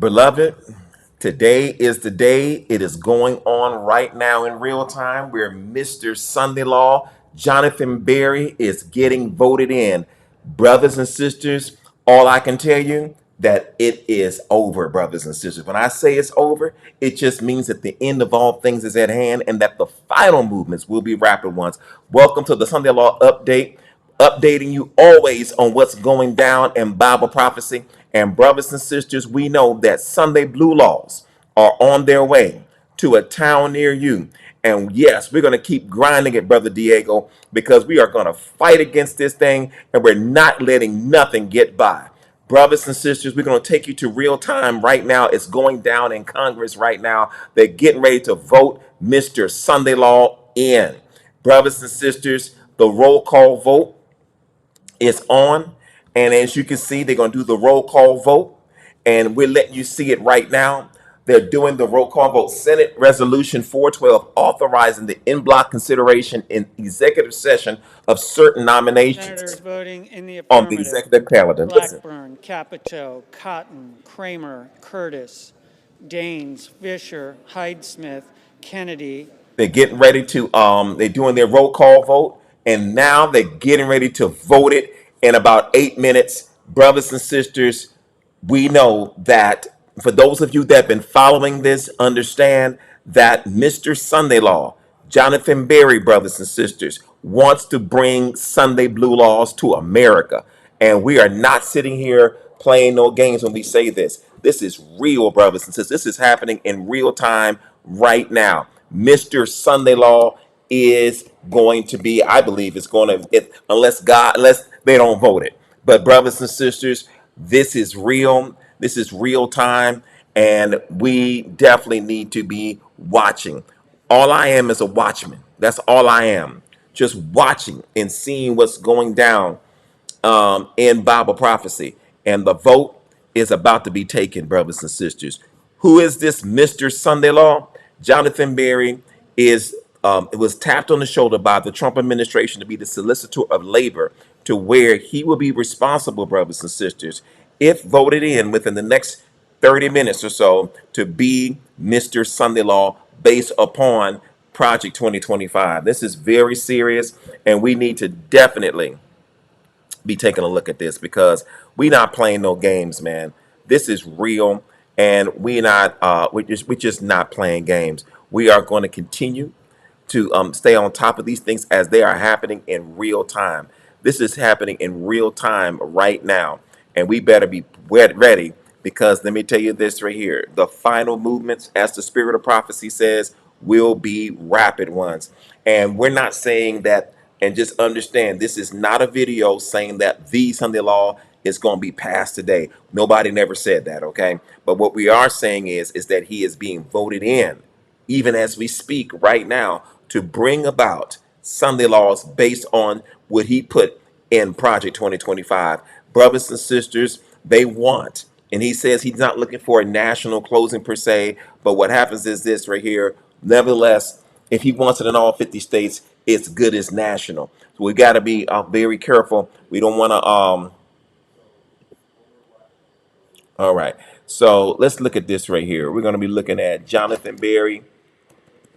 Beloved, today is the day. It is going on right now in real time where Mr. Sunday Law, Jonathan Berry, is getting voted in. Brothers and sisters, all I can tell you that it is over, brothers and sisters. When I say it's over, it just means that the end of all things is at hand and that the final movements will be rapid ones. Welcome to the Sunday Law Update, updating you always on what's going down in Bible prophecy. And brothers and sisters, we know that Sunday Blue Laws are on their way to a town near you. And yes, we're going to keep grinding it, Brother Diego, because we are going to fight against this thing and we're not letting nothing get by. Brothers and sisters, we're going to take you to real time right now. It's going down in Congress right now. They're getting ready to vote Mr. Sunday Law in. Brothers and sisters, the roll call vote is on. And as you can see, they're going to do the roll call vote. And we're letting you see it right now. They're doing the roll call vote. Senate Resolution 412 authorizing the en bloc consideration in executive session of certain Senators nominations voting in the on the affirmative: executive calendar. Listen, Blackburn, Capito, Cotton, Kramer, Curtis, Daines, Fisher, Hyde-Smith, Kennedy. they're getting ready to they're doing their roll call vote, and now they're getting ready to vote it in about 8 minutes. Brothers and sisters, we know that for those of you that have been following this, understand that Mr. Sunday Law, Jonathan Berry, brothers and sisters, wants to bring Sunday Blue Laws to America. And we are not sitting here playing no games when we say this. This is real, brothers and sisters. This is happening in real time right now. Mr. Sunday Law is going to be, I believe, it's going to, unless they don't vote it. But brothers and sisters, this is real. This is real time, and we definitely need to be watching. All I am is a watchman. That's all I am. Just watching and seeing what's going down in Bible prophecy. And the vote is about to be taken, brothers and sisters. Who is this Mr. Sunday Law? Jonathan Berry is it was tapped on the shoulder by the Trump administration to be the solicitor of labor, to where he will be responsible, brothers and sisters, if voted in within the next 30 minutes or so, to be Mr. Sunday Law based upon Project 2025. This is very serious, and we need to definitely be taking a look at this because we not playing no games, man. This is real, and we're just not playing games. We are going to continue to stay on top of these things as they are happening in real time. This is happening in real time right now, and we better be ready because let me tell you this right here: the final movements, as the spirit of prophecy says, will be rapid ones. And we're not saying that, and just understand this is not a video saying that the Sunday Law is going to be passed today. Nobody never said that, okay? But what we are saying is that he is being voted in, even as we speak right now, to bring about Sunday laws based on what he put in Project 2025. Brothers and sisters, they want, and he says he's not looking for a national closing per se, but what happens is this right here. Nevertheless, if he wants it in all 50 states, it's good as national. So we got to be very careful. We don't want to. All right. So let's look at this right here. We're going to be looking at Jonathan Berry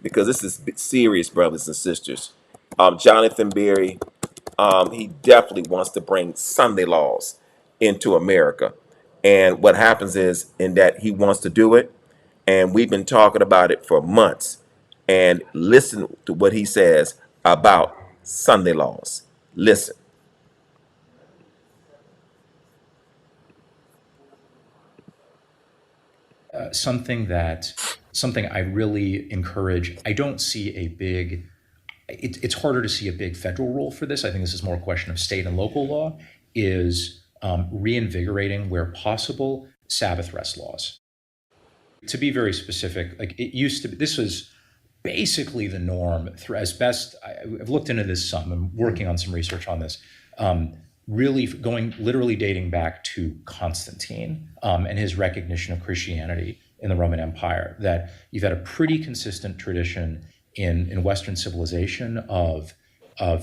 because this is serious, brothers and sisters. Jonathan Berry, he definitely wants to bring Sunday laws into America. And what happens is, in that he wants to do it, and we've been talking about it for months. And listen to what he says about Sunday laws. Listen. Something I really encourage. I don't see a big. It's harder to see a big federal role for this. I think this is more a question of state and local law. Is reinvigorating, where possible, Sabbath rest laws. To be very specific, like it used to be, this was basically the norm. Through as best I've looked into this some. I'm working on some research on this. Really going literally dating back to Constantine and his recognition of Christianity in the Roman Empire, that you've had a pretty consistent tradition in Western civilization of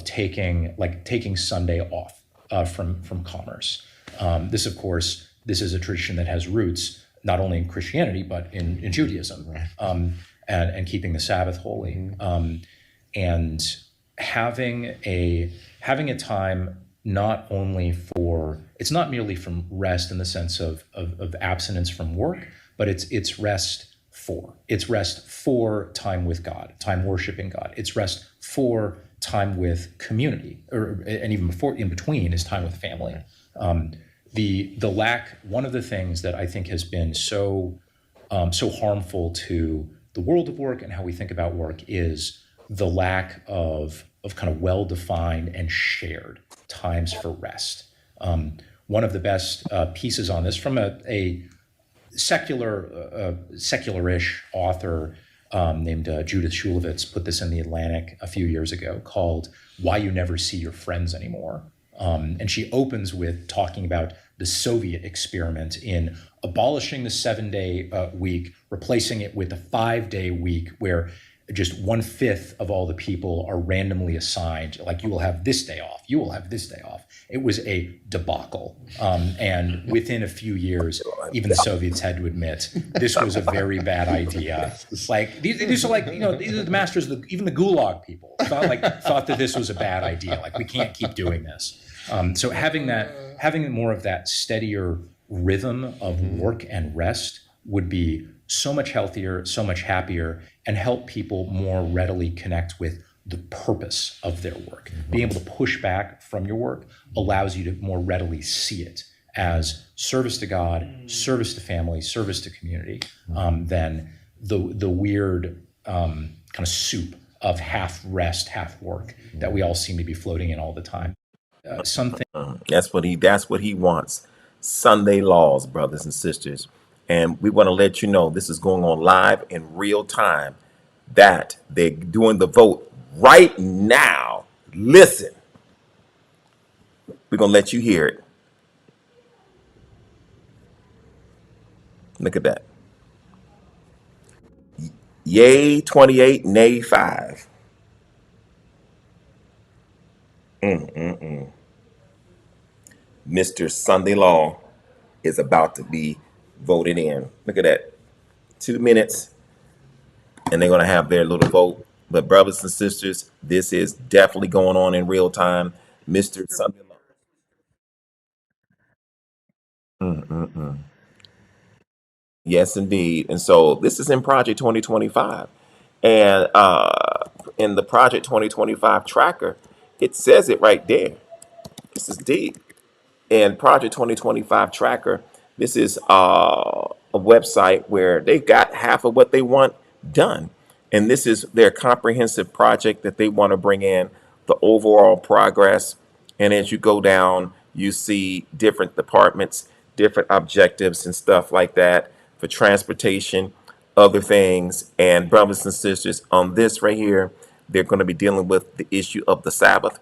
taking Sunday off from commerce. This, of course, this is a tradition that has roots not only in Christianity but in Judaism, and keeping the Sabbath holy, and having a time not only for, it's not merely from rest in the sense of abstinence from work, but it's rest for time with God, time worshiping God. It's rest for time with community, and even before, in between, is time with family. The lack, one of the things that I think has been so harmful to the world of work and how we think about work is the lack of kind of well-defined and shared times for rest. One of the best pieces on this from a secular-ish author named Judith Shulevitz put this in The Atlantic a few years ago, called "Why You Never See Your Friends Anymore." And she opens with talking about the Soviet experiment in abolishing the 7-day week, replacing it with a 5-day week where just 1/5 of all the people are randomly assigned, like, you will have this day off, you will have this day off. It was a debacle. And within a few years, even the Soviets had to admit this was a very bad idea. Like, these are like, these are the masters, even the Gulag people thought that this was a bad idea. Like, we can't keep doing this. So having more of that steadier rhythm of work and rest would be so much healthier, so much happier, and help people more readily connect with the purpose of their work. Being able to push back from your work allows you to more readily see it as service to God, service to family, service to community, than the weird kind of soup of half rest, half work that we all seem to be floating in all the time. That's what he wants. Sunday laws, brothers and sisters. And we want to let you know this is going on live in real time, that they're doing the vote right now. Listen, we're going to let you hear it. Look at that. Yay 28, nay 5. Mr. Sunday Law is about to be voted in. Look at that. 2 minutes, and they're going to have their little vote. But brothers and sisters, this is definitely going on in real time. Mr. Sunday Law. Yes, indeed. And so this is in Project 2025. And in the Project 2025 tracker, it says it right there. This is deep. And Project 2025 tracker, this is a website where they've got half of what they want done. And this is their comprehensive project that they want to bring in, the overall progress. And as you go down, you see different departments, different objectives and stuff like that for transportation, other things. And brothers and sisters, on this right here, they're going to be dealing with the issue of the Sabbath.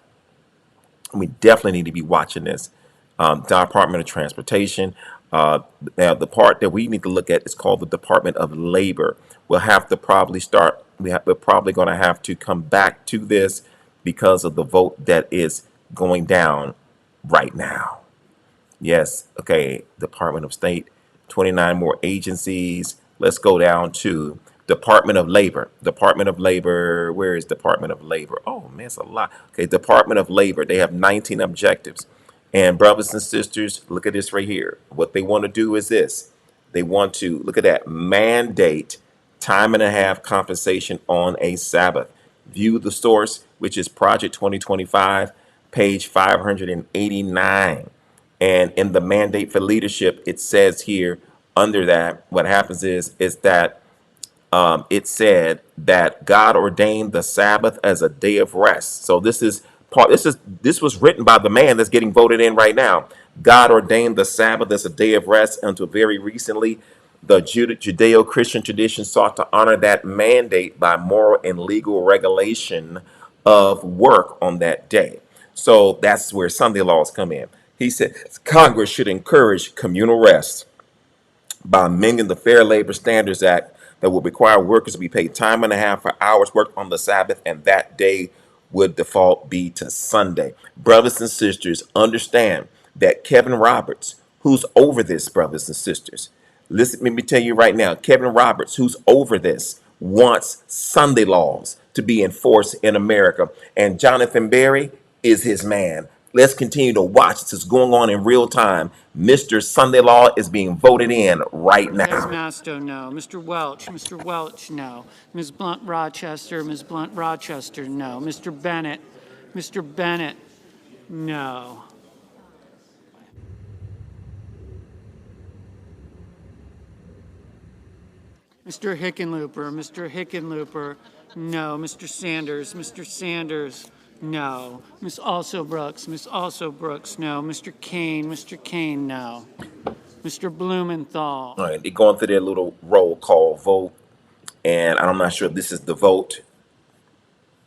We definitely need to be watching this. Department of Transportation. Now, the part that we need to look at is called the Department of Labor. We'll have to probably start. We're probably going to have to come back to this because of the vote that is going down right now. Yes. Okay. Department of State, 29 more agencies. Let's go down to Department of Labor. Department of Labor. Where is Department of Labor? Oh, man, it's a lot. Okay. Department of Labor. They have 19 objectives. And brothers and sisters, look at this right here. What they want to do is this. They want to, look at that, mandate time and a half compensation on a Sabbath. View the source, which is Project 2025, page 589. And in the mandate for leadership, it says here under that, what happens is that it said that God ordained the Sabbath as a day of rest. So this was written by the man that's getting voted in right now. God ordained the Sabbath as a day of rest until very recently. The Judeo-Christian tradition sought to honor that mandate by moral and legal regulation of work on that day. So that's where Sunday laws come in. He said Congress should encourage communal rest by amending the Fair Labor Standards Act that would require workers to be paid time and a half for hours worked on the Sabbath, and that day would default be to Sunday. Brothers and sisters, understand that Kevin Roberts, who's over this, brothers and sisters, Listen, let me tell you right now, Kevin Roberts, who's over this, wants Sunday laws to be enforced in America. And Jonathan Berry is his man. Let's continue to watch. This is going on in real time. Mr. Sunday Law is being voted in right Des now. Masto, no. Mr. Welch, no. Ms. Blunt Rochester, no. Mr. Bennett, no. Mr. Hickenlooper, no. Mr. Sanders, no. Ms. Also Brooks, no. Mr. Kane, no. Mr. Blumenthal. All right, they're going through their little roll call vote. And I'm not sure if this is the vote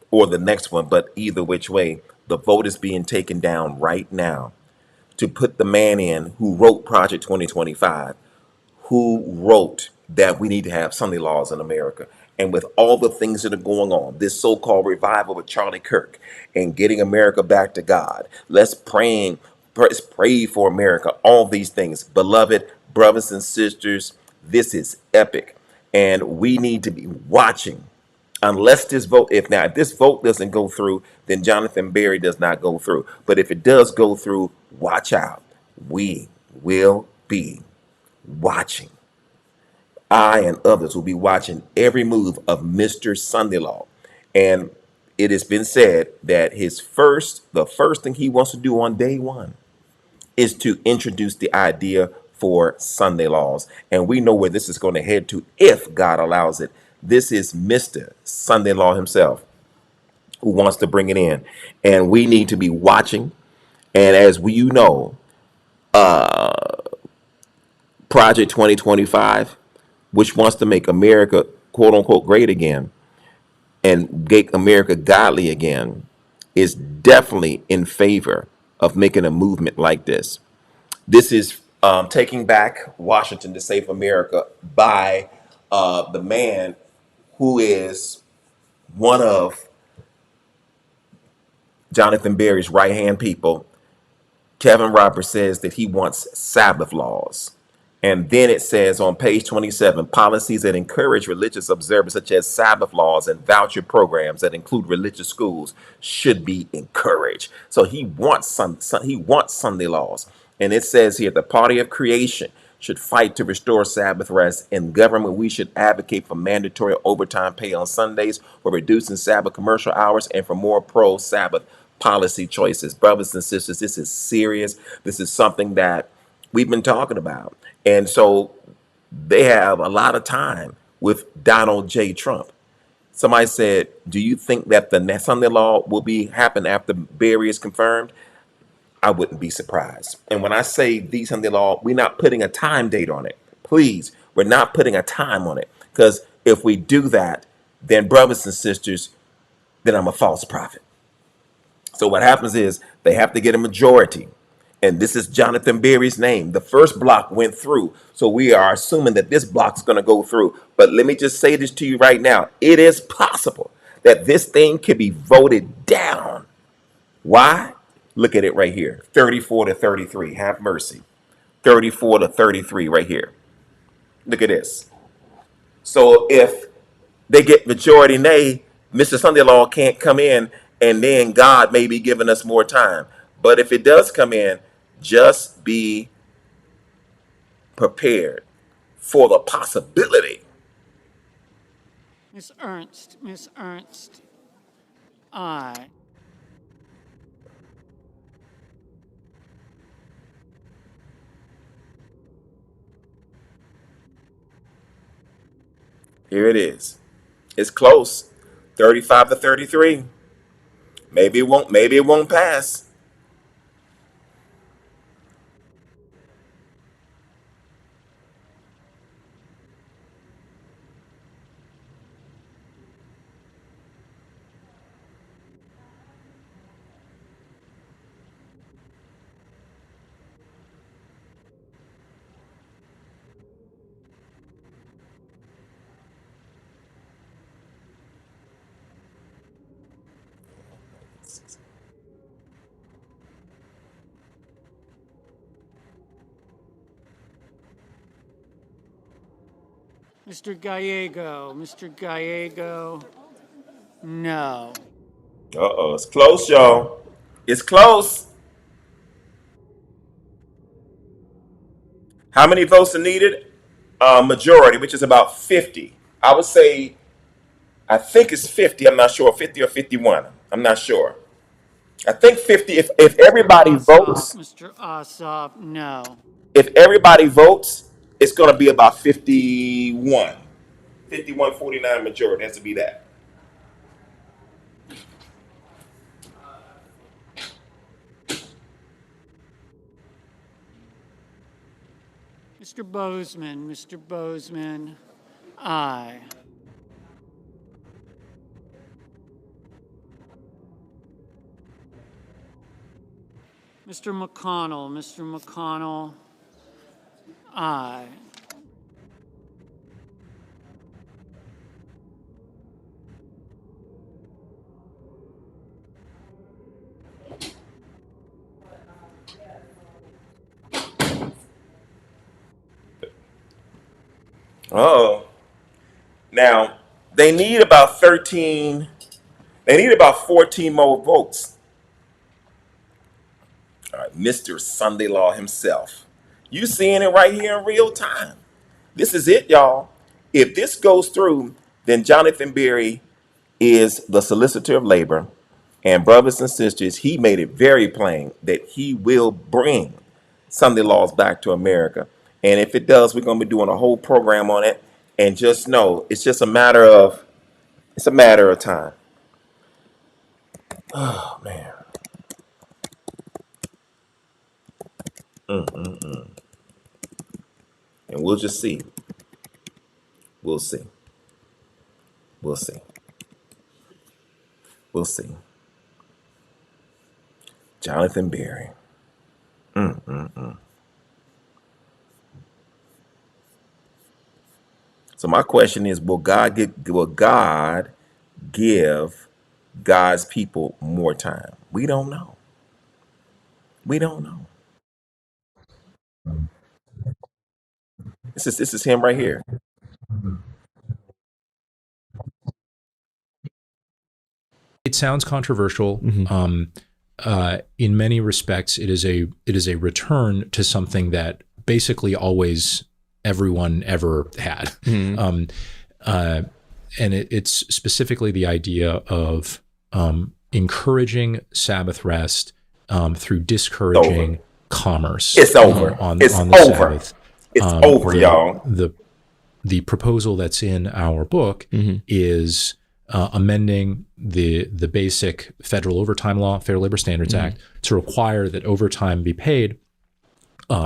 or the next one, but either which way, the vote is being taken down right now to put the man in who wrote Project 2025, who wrote that we need to have Sunday laws in America. And with all the things that are going on, this so-called revival with Charlie Kirk and getting America back to God, let's pray for America, all these things. Beloved brothers and sisters, this is epic. And we need to be watching unless if this vote doesn't go through, then Jonathan Berry does not go through. But if it does go through, watch out. We will be watching. I and others will be watching every move of Mr. Sunday Law. And it has been said that the first thing he wants to do on day one is to introduce the idea for Sunday laws. And we know where this is going to head to if God allows it. This is Mr. Sunday Law himself who wants to bring it in. And we need to be watching. And as you know, Project 2025, which wants to make America quote unquote great again and make America godly again, is definitely in favor of making a movement like this. This is Taking Back Washington to Save America by the man who is one of Jonathan Berry's right hand people. Kevin Roberts says that he wants Sabbath laws. And then it says on page 27, policies that encourage religious observance, such as Sabbath laws and voucher programs that include religious schools, should be encouraged. So he wants he wants Sunday laws. And it says here, the party of creation should fight to restore Sabbath rest. In government, we should advocate for mandatory overtime pay on Sundays, for reducing Sabbath commercial hours, and for more pro-Sabbath policy choices. Brothers and sisters, this is serious. This is something that we've been talking about. And so they have a lot of time with Donald J. Trump. Somebody said, do you think that the Sunday law will happen after Berry is confirmed? I wouldn't be surprised. And when I say the Sunday law, we're not putting a time date on it. Please, we're not putting a time on it. Because if we do that, then brothers and sisters, then I'm a false prophet. So what happens is they have to get a majority. And this is Jonathan Berry's name. The first block went through. So we are assuming that this block is going to go through. But let me just say this to you right now. It is possible that this thing can be voted down. Why? Look at it right here. 34-33. Have mercy. 34-33 right here. Look at this. So if they get majority nay, Mr. Sunday Law can't come in, and then God may be giving us more time. But if it does come in, just be prepared for the possibility. Miss Ernst, aye. Here it is. It's close. 35-33. Maybe it won't pass. Mr. Gallego, Mr. Gallego, no. Uh-oh, it's close, y'all. It's close. How many votes are needed? Majority, which is about 50. I would say, I think it's 50. I'm not sure, 50 or 51. I'm not sure. I think 50. If everybody Ossoff, votes, Mr. Ossoff, no. if everybody votes, it's going to be about 51. 51-49 majority has to be that. Mr. Bozeman, aye. Mr. McConnell, aye. Oh, now they need about 13. They need about 14 more votes. All right, Mr. Sunday Law himself. You seeing it right here in real time. This is it, y'all. If this goes through, then Jonathan Berry is the solicitor of labor. And brothers and sisters, he made it very plain that he will bring Sunday laws back to America. And if it does, we're going to be doing a whole program on it. And just know, it's just a matter of, it's a matter of time. Oh man. And we'll just see. We'll see. We'll see. We'll see. Jonathan Berry. So my question is, will God give God's people more time? We don't know. We don't know. This is him right here. It sounds controversial. In many respects, it is a return to something that basically always everyone ever had. And it's specifically the idea of encouraging Sabbath rest through discouraging commerce. It's over. On It's the over. Sabbath. It's over, y'all. The proposal that's in our book is amending the basic federal overtime law, Fair Labor Standards Act, to require that overtime be paid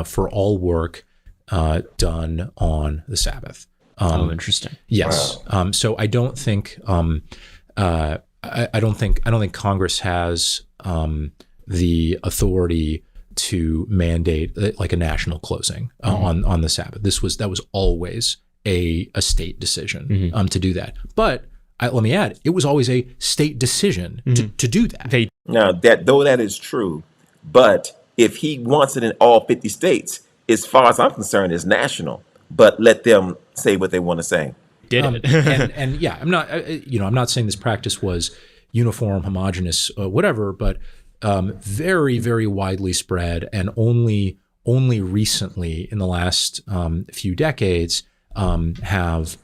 for all work done on the Sabbath. Interesting. Yes. Wow. So I don't think I don't think Congress has the authority to mandate like a national closing on the Sabbath. That was always a state decision to do that. But let me add, it was always a state decision to do that. Now that is true, but if he wants it in all 50 states, as far as I'm concerned, it's national. But let them say what they want to say. And yeah, I'm not saying this practice was uniform, homogenous, whatever, but very, very widely spread, and only recently in the last few decades have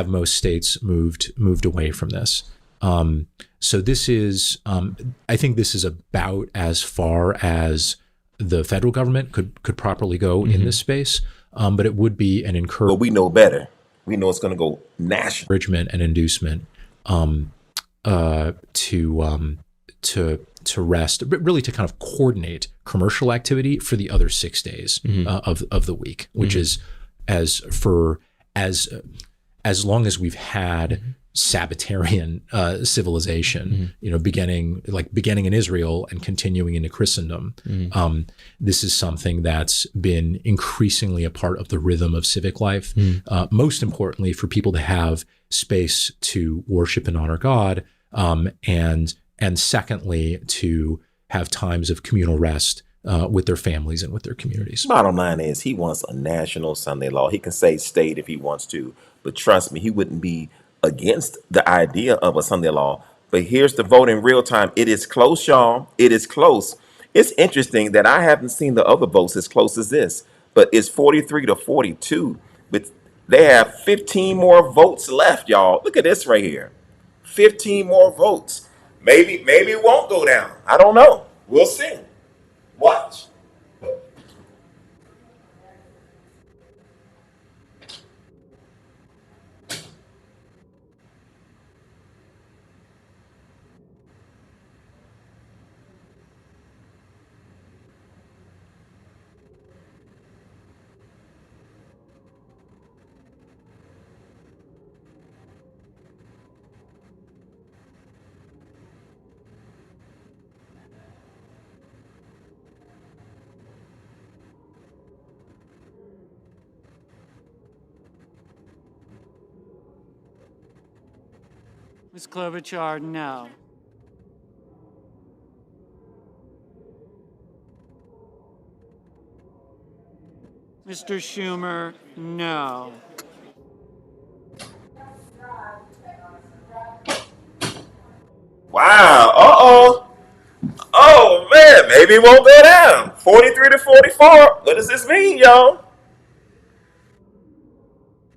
most states moved away from this. So this is, I think this is about as far as the federal government could properly go in this space. But it would be an But we know better. We know it's going to go national. Encouragement and inducement to rest, but really to kind of coordinate commercial activity for the other 6 days of the week, which is as long as we've had Sabbatarian civilization, beginning in Israel and continuing into Christendom. This is something that's been increasingly a part of the rhythm of civic life. Most importantly, for people to have space to worship and honor God, and secondly, to have times of communal rest with their families and with their communities. Bottom line is, he wants a national Sunday law. He can say state if he wants to, But trust me, he wouldn't be against the idea of a Sunday law. But here's the vote in real time. It is close, y'all. It is close. It's interesting that I haven't seen the other votes as close as this, but it's 43 to 42. But they have 15 more votes left, y'all. Look at this right here. 15 more votes. Maybe it won't go down. I don't know. We'll see. Watch. Ms. Klobuchar, no. Mr. Schumer, no. Wow. Uh-oh. Oh man, maybe it won't go down. 43 to 44. What does this mean, y'all?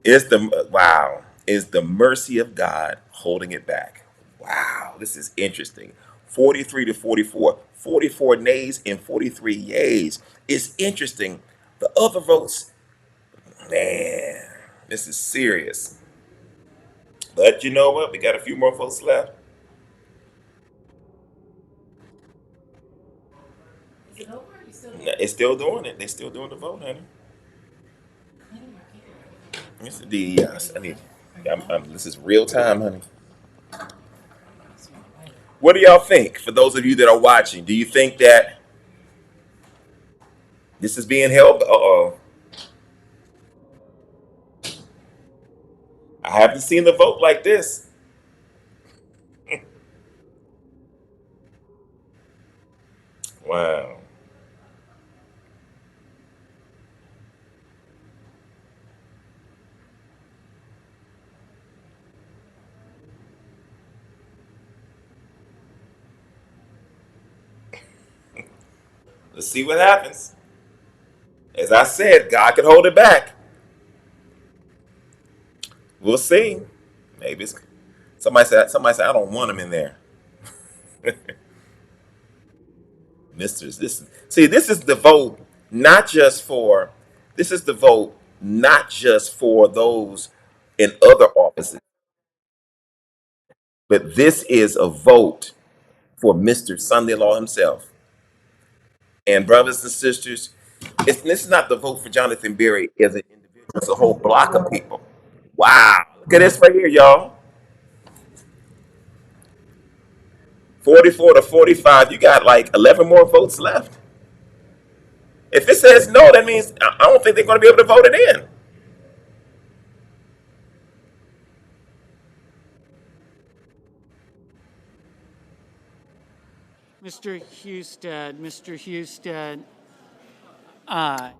It's the wow. Is the mercy of God holding it back? Wow, this is interesting. 43 to 44. 44 nays and 43 yays. It's interesting. The other votes, man, this is serious. But you know what? We got a few more votes left. No, it's still doing it. They're still doing the vote, honey. This is the yes. I need. This is real time, honey. What do y'all think? For those of you that are watching, do you think that this is being held? Uh oh. I haven't seen the vote like this. Wow. Let's see what happens. As I said, God can hold it back. We'll see. Maybe it's somebody said I don't want him in there. Misters, this is the vote not just for this is the vote not just for those in other offices, but this is a vote for Mr. Sunday Law himself. And brothers and sisters, this is not the vote for Jonathan Berry as an individual, it's a whole block of people. Wow. Look at this right here, y'all. 44 to 45. You got like 11 more votes left. If it says no, that means I don't think they're going to be able to vote it in. Mr. Husted, aye.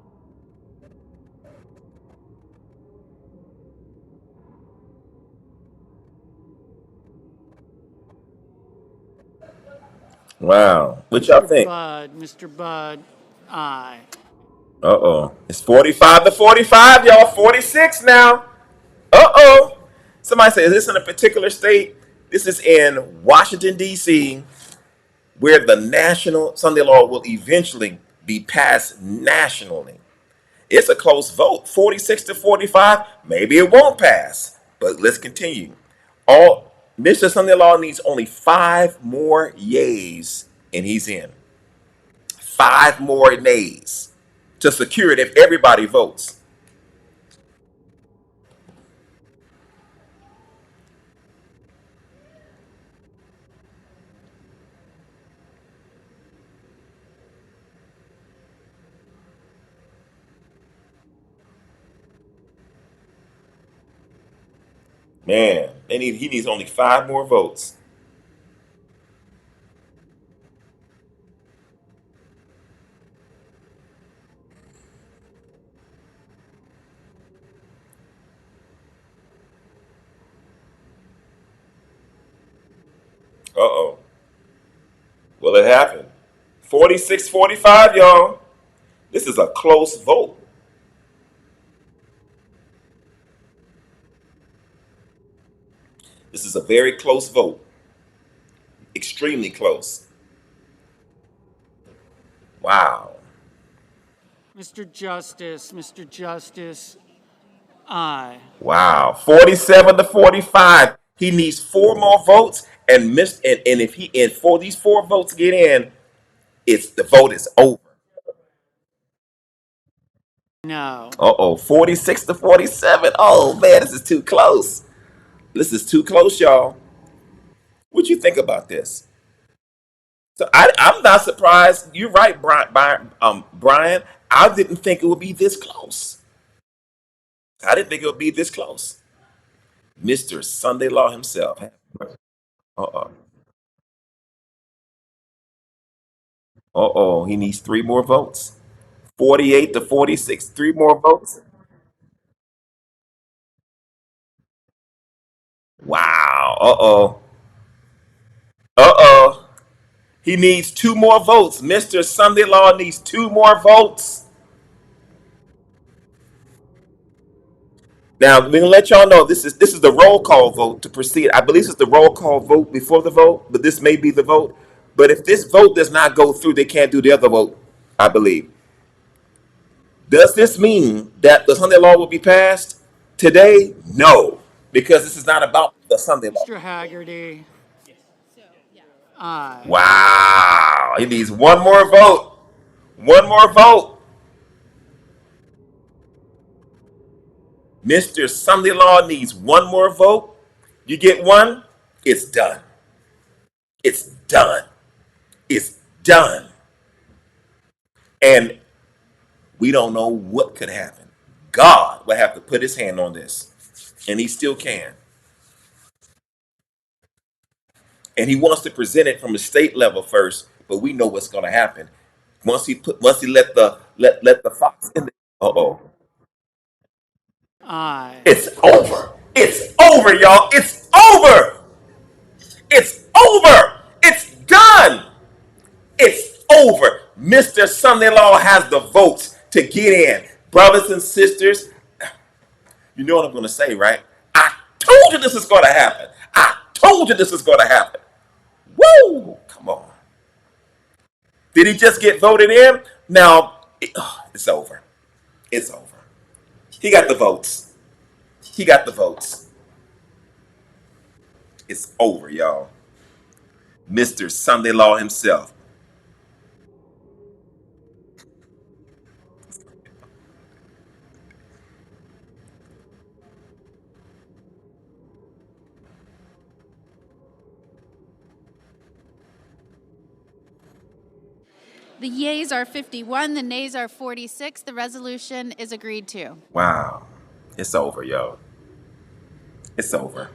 Wow. What y'all think? Mr. Budd, aye. Uh-oh. It's 45 to 45, y'all. 46 now. Uh-oh. Somebody said, is this in a particular state? This is in Washington, D.C., where the national Sunday law will eventually be passed nationally. It's a close vote, 46 to 45. Maybe it won't pass, but let's continue. All Mr. Sunday Law needs only 5 more yays, and he's in. 5 more nays to secure it if everybody votes. Man, he needs only 5 more votes. Uh-oh. Will it happen? 46-45, y'all. This is a close vote. This is a very close vote. Extremely close. Wow. Mr. Justice, aye. Wow. 47-45. He needs four more votes and missed and if he and for these four votes get in, it's the vote is over. No. Uh-oh. 46-47. Oh man, this is too close. This is too close, y'all. What you think about this? So I'm not surprised. You're right, Brian. I didn't think it would be this close. I didn't think it would be this close. Mr. Sunday Law himself. Uh-oh. Uh-oh. He needs three more votes. 48-46. Three more votes. Wow. Uh-oh. Uh-oh. He needs two more votes. Mr. Sunday Law needs two more votes. Now we're gonna let y'all know this is the roll call vote to proceed. I believe it's the roll call vote before the vote, but this may be the vote. But if this vote does not go through, they can't do the other vote. I believe. Does this mean that the Sunday law will be passed today? No, because this is not about the Sunday law. Mr. Haggerty, aye. Wow, he needs one more vote. One more vote. Mr. Sunday Law needs one more vote. You get one, it's done. It's done. It's done. And we don't know what could happen. God will have to put his hand on this. And he still can. And he wants to present it from a state level first, but we know what's gonna happen. Once he let the fox in the uh-oh. Aye. It's over. It's over, y'all. It's over. It's over. It's done. It's over. Mr. Sunday Law has the votes to get in. Brothers and sisters, you know what I'm going to say, right? I told you this is going to happen. I told you this is going to happen. Woo! Come on. Did he just get voted in? Now, it's over. It's over. He got the votes. He got the votes. It's over, y'all. Mr. Sunday Law himself. The yeas are 51, the nays are 46. The resolution is agreed to. Wow. It's over, y'all. It's over.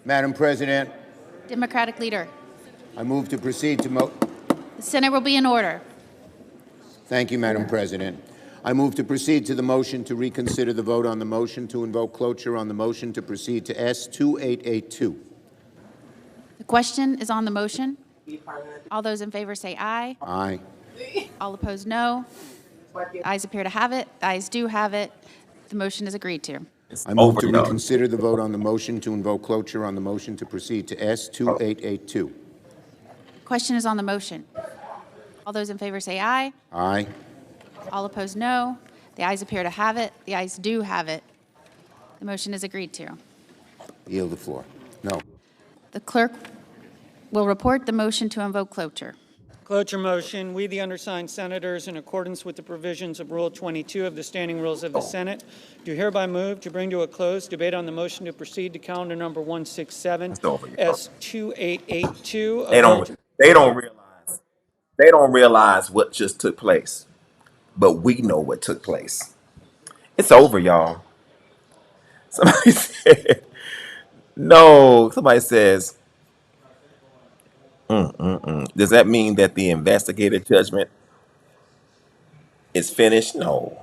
Madam President, Democratic leader. I move to proceed to The Senate will be in order. Thank you, Madam President. I move to proceed to the motion to reconsider the vote on the motion to invoke cloture on the motion to proceed to S-2882. The question is on the motion. All those in favor say aye. Aye. All opposed, no. The ayes appear to have it. The ayes do have it. The motion is agreed to. It's I move over, to y'all. reconsider the vote on the motion to invoke cloture on the motion to proceed to S-2882. Question is on the motion. All those in favor say aye. Aye. All opposed, no. The ayes appear to have it. The ayes do have it. The motion is agreed to. Yield the floor. No. The clerk will report the motion to invoke cloture. Cloture motion. We, the undersigned senators, in accordance with the provisions of Rule 22 of the Standing Rules of the Senate, do hereby move to bring to a close debate on the motion to proceed to calendar number 167 It's over. S-2882. They don't realize what just took place. But we know what took place. It's over, y'all. Somebody said, no. Somebody says, does that mean that the investigative judgment is finished? No.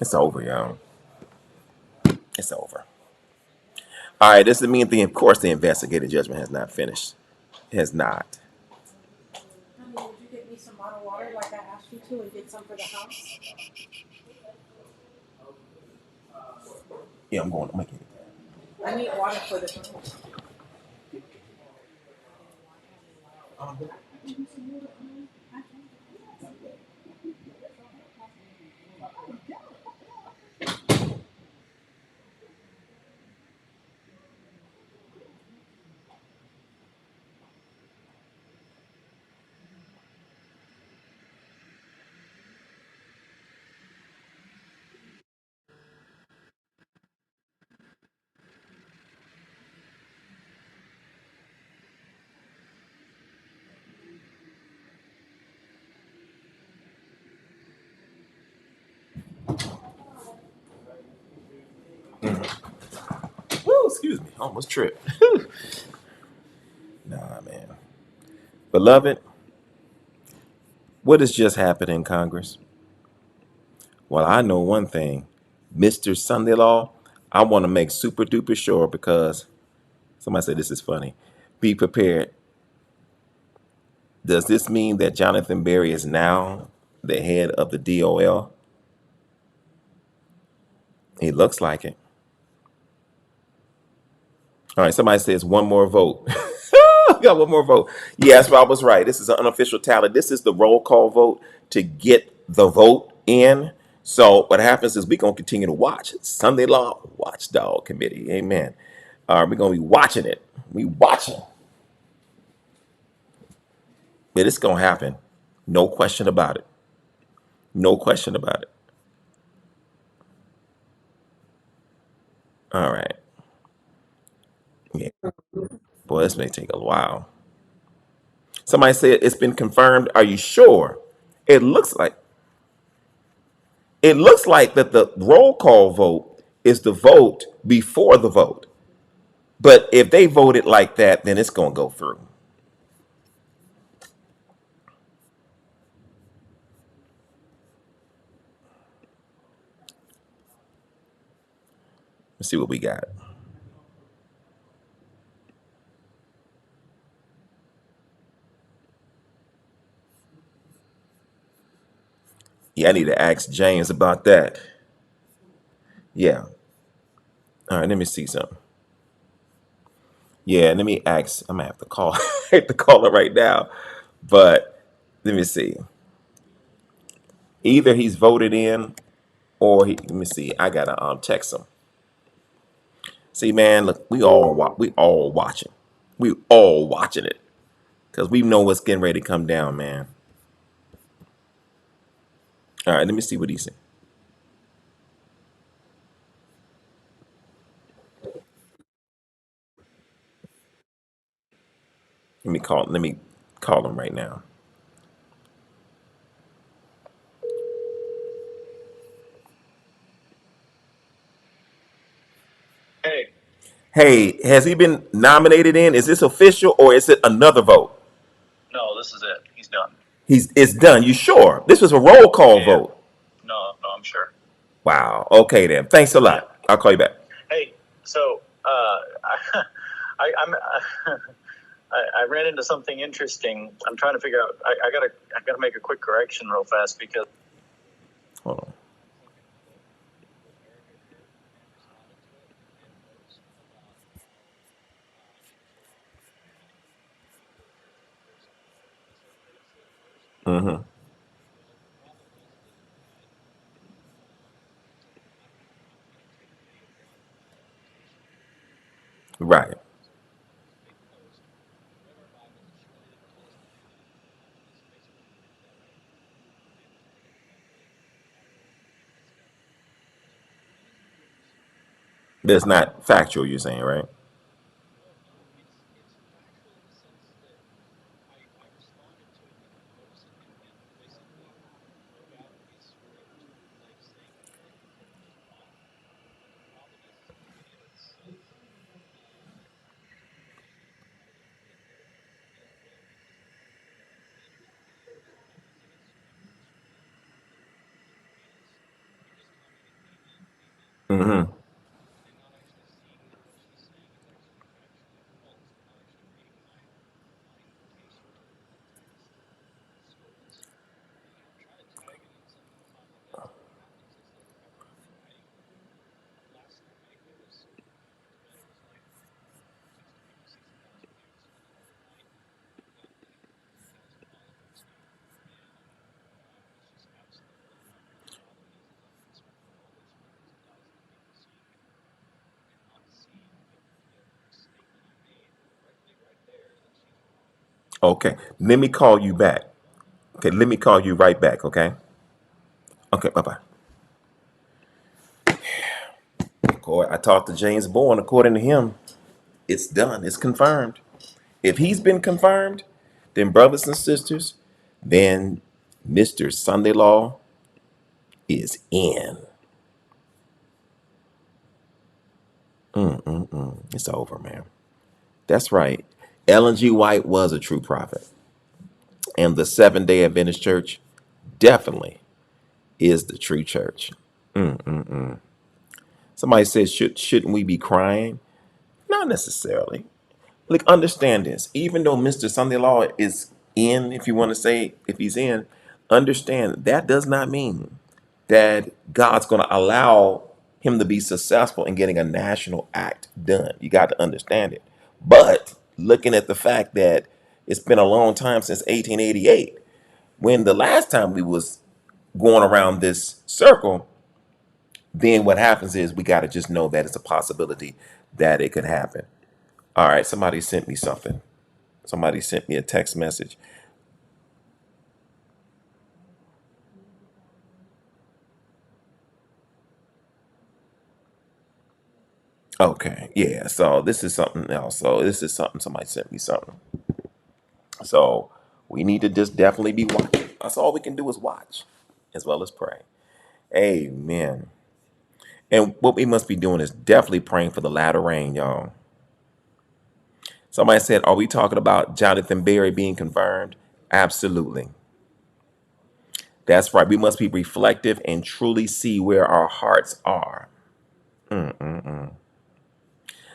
It's over, y'all. It's over. All right, this is the mean thing. Of course, the investigative judgment has not finished. It has not. Honey, would you get me some bottled water like I asked you to and get some for the house? Yeah, I'm going. I'm making it. I need water for the house. Woo, excuse me. I almost tripped. Nah, man. Beloved, what has just happened in Congress? Well, I know one thing. Mr. Sunday Law, I want to make super duper sure because somebody said this is funny. Be prepared. Does this mean that Jonathan Berry is now the head of the DOL? He looks like it. All right, somebody says one more vote. We got one more vote. Yes, Rob was right. This is an unofficial tally. This is the roll call vote to get the vote in. So what happens is we're going to continue to watch Sunday Law Watchdog Committee. Amen. We're going to be watching it. We watching. But it's going to happen. No question about it. No question about it. All right. Yeah. Boy, this may take a while. Somebody said it's been confirmed. Are you sure? It looks like that the roll call vote is the vote before the vote. But if they voted like that, then it's going to go through. Let's see what we got. Yeah, I need to ask James about that. Yeah. All right, let me see something. Yeah, let me ask. I'm gonna have to call. I hate to call it right now, but let me see. Either he's voted in, or he. Let me see. I gotta text him. See, man, look, we all watching. We all watching it because we know what's getting ready to come down, man. All right, let me see what he said. Let me call him right now. Hey, Hey, has he been nominated in? Is this official or is it another vote? no, this is it. He's done. It's done. You sure? This was a roll call Yeah. vote. No, I'm sure. Wow. Okay then. Thanks a Yeah. lot. I'll call you back. Hey, so I'm I ran into something interesting. I'm trying to figure out. I gotta make a quick correction real fast because Hold on. Right. That's not factual, you're saying, right? Mm-hmm. Okay. Let me call you back. Okay. Let me call you right back. Okay. Okay. Bye bye. I talked to James Bourne. According to him, it's done. It's confirmed. If he's been confirmed, then brothers and sisters, then Mr. Sunday Law is in. It's over, man. That's right. Ellen G. White was a true prophet. And the Seventh Day Adventist Church definitely is the true church. Somebody says, shouldn't we be crying? Not necessarily. Like, understand this. Even though Mr. Sunday Law is in, if you want to say, if he's in, understand that does not mean that God's going to allow him to be successful in getting a national act done. You got to understand it. But looking at the fact that it's been a long time since 1888, when the last time we was going around this circle, then what happens is we got to just know that it's a possibility that it could happen. All right, somebody sent me something. Somebody sent me a text message. Okay, yeah. So this is something else. So this is something somebody sent me something. So we need to just definitely be watching. That's all we can do is watch, as well as pray. Amen. And what we must be doing is definitely praying for the latter rain, y'all. Somebody said, "Are we talking about Jonathan Berry being confirmed?" Absolutely. That's right. We must be reflective and truly see where our hearts are.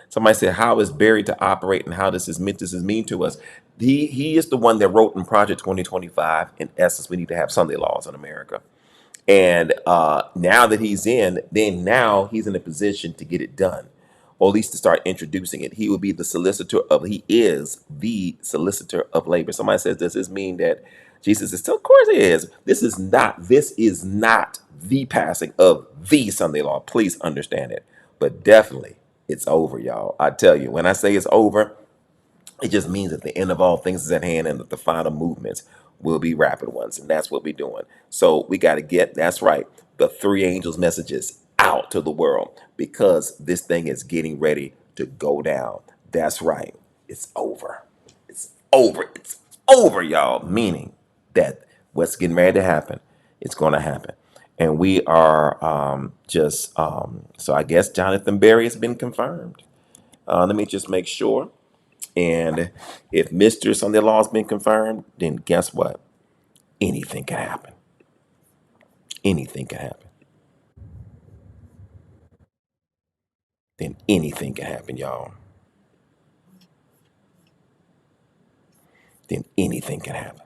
Somebody said, "How is Barry to operate and how does this mean to us?" He is the one that wrote in Project 2025. In essence, we need to have Sunday laws in America. And now that he's in, then now he's in a position to get it done, or at least to start introducing it. He will be the solicitor of, he is the solicitor of labor. Somebody says, does this mean that Jesus is still? Of course it is. This is not the passing of the Sunday law. Please understand it. But definitely it's over, y'all. I tell you, when I say it's over, it just means that the end of all things is at hand and that the final movements will be rapid ones. And that's what we're doing. So we got to get, that's right, the three angels' messages out to the world because this thing is getting ready to go down. That's right. It's over. It's over. It's over, y'all. Meaning that what's getting ready to happen, it's going to happen. And we are so I guess Jonathan Berry has been confirmed. Let me just make sure. And if Mr. Sunday Law has been confirmed, then guess what? Anything can happen. Anything can happen. Then anything can happen, y'all. Then anything can happen.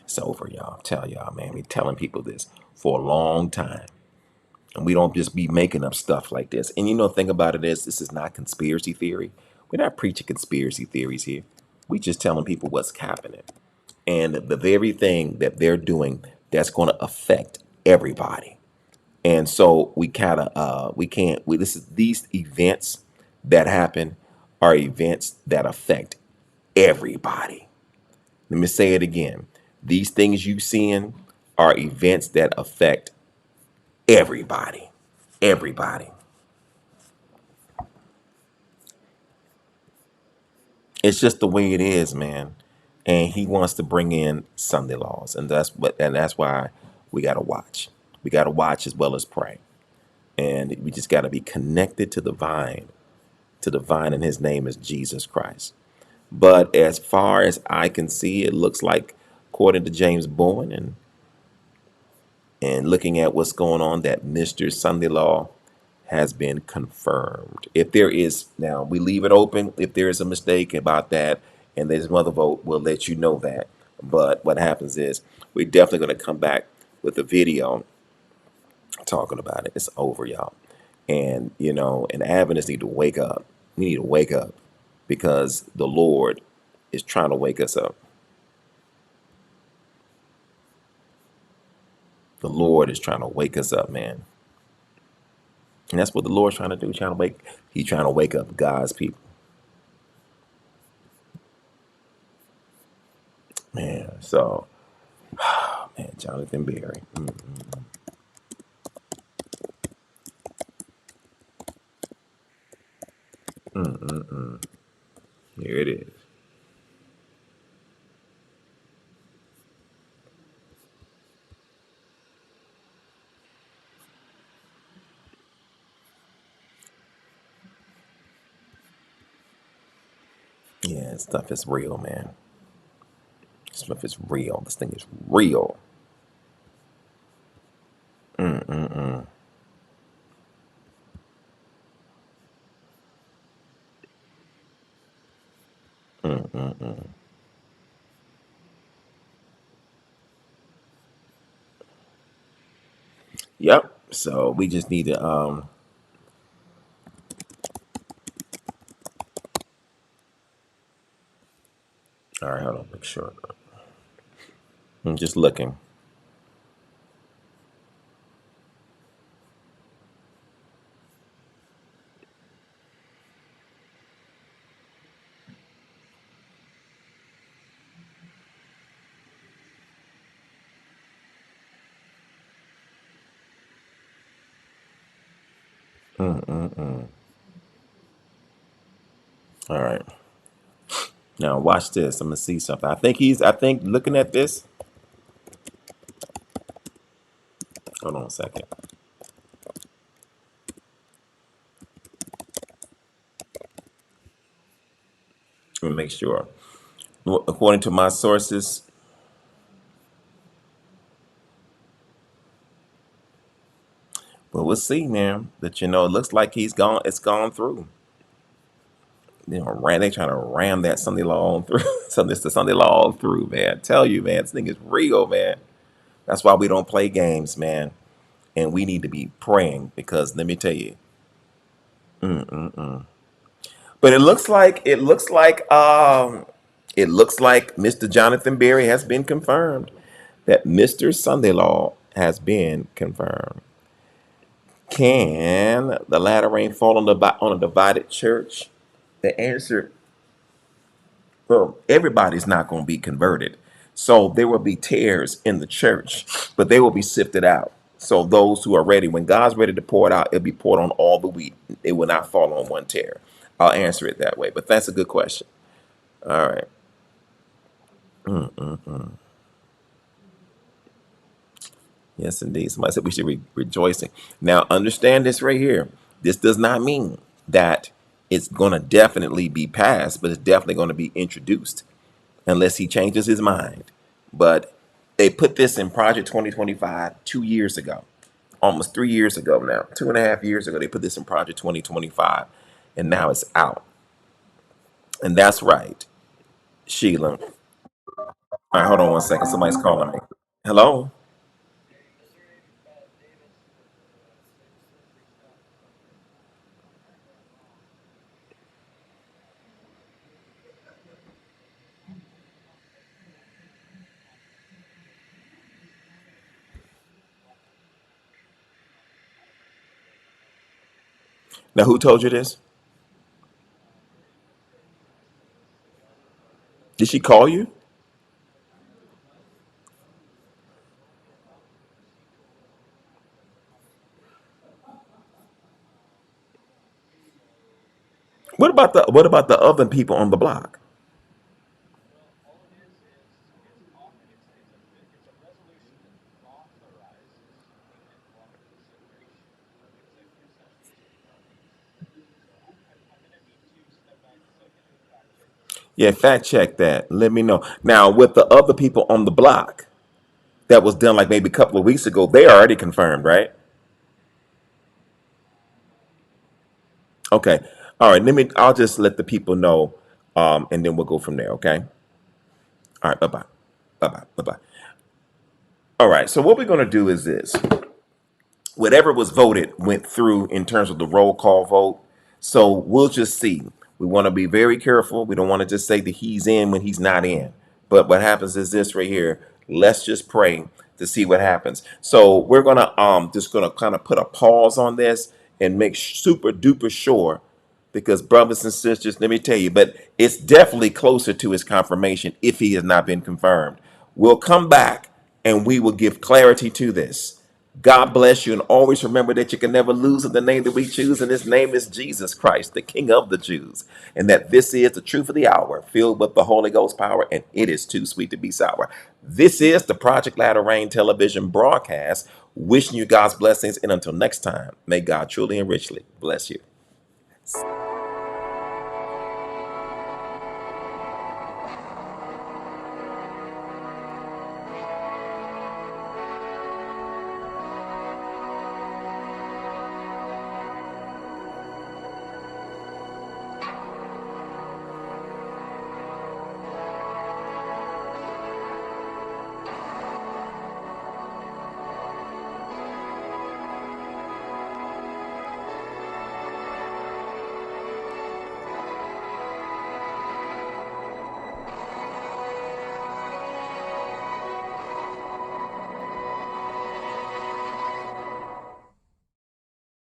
It's over, y'all. Tell y'all, man. We telling people this for a long time. And we don't just be making up stuff like this. And you know, the thing about it is, this is not conspiracy theory. We're not preaching conspiracy theories here. We just telling people what's happening. And the very thing that they're doing that's going to affect everybody. And so we kind of we can't this is these events that happen are events that affect everybody. Let me say it again. These things you seeing are events that affect everybody. Everybody. It's just the way it is, man. And he wants to bring in Sunday laws, and that's why we got to watch. We got to watch as well as pray. And we just got to be connected to the vine, and his name is Jesus Christ. But as far as I can see, it looks like, according to James Bowen and looking at what's going on, that Mr. Sunday Law has been confirmed. If there is, now we leave it open. If there is a mistake about that and there's another vote, we'll let you know that. But what happens is we're definitely going to come back with a video talking about it. It's over, y'all. And, and Adventists need to wake up. We need to wake up because the Lord is trying to wake us up. The Lord is trying to wake us up, man. And that's what the Lord's trying to do. He's trying to wake up God's people. Man, so, man, Jonathan Berry. Here it is. Yeah, stuff is real, man. Stuff is real. This thing is real. Yep. So we just need to all right, hold on, make sure. I'm just looking. All right. Now watch this. I'm gonna see something. I think looking at this. Hold on a second. Let me make sure. According to my sources, but we'll see, man. But it looks like he's gone. It's gone through. They trying to ram that Sunday law on through. The Sunday law on through, man. I tell you, man, this thing is real, man. That's why we don't play games, man. And we need to be praying because let me tell you. But it looks like Mr. Jonathan Berry has been confirmed. That Mr. Sunday Law has been confirmed. Can the latter rain fall on a divided church? The answer, well, everybody's not going to be converted. So there will be tares in the church, but they will be sifted out. So those who are ready, when God's ready to pour it out, it'll be poured on all the wheat. It will not fall on one tear. I'll answer it that way, but that's a good question. All right. Yes, indeed. Somebody said we should be rejoicing. Now, understand this right here. This does not mean that it's going to definitely be passed, but it's definitely going to be introduced unless he changes his mind. But they put this in Project 2025 2 years ago, almost 3 years ago now, 2.5 years ago. They put this in Project 2025, and now it's out. And that's right, Sheila. All right, hold on one second. Somebody's calling me. Hello? Now, who told you this? Did she call you? What about the other people on the block? Yeah, fact check that. Let me know. Now, with the other people on the block, that was done like maybe a couple of weeks ago, they are already confirmed, right? Okay. All right. I'll just let the people know, and then we'll go from there. Okay. All right. Bye bye. Bye bye. Bye bye. All right. So what we're going to do is this. Whatever was voted went through in terms of the roll call vote. So we'll just see. We want to be very careful. We don't want to just say that he's in when he's not in. But what happens is this right here. Let's just pray to see what happens. So we're gonna just gonna kind of put a pause on this and make super duper sure, because brothers and sisters, let me tell you, but it's definitely closer to his confirmation if he has not been confirmed. We'll come back and we will give clarity to this. God bless you, and always remember that you can never lose in the name that we choose, and his name is Jesus Christ, the King of the Jews, and that this is the truth of the hour, filled with the Holy Ghost power, and it is too sweet to be sour. This is the Project Latter Rain television broadcast, wishing you God's blessings, and until next time, may God truly and richly bless you.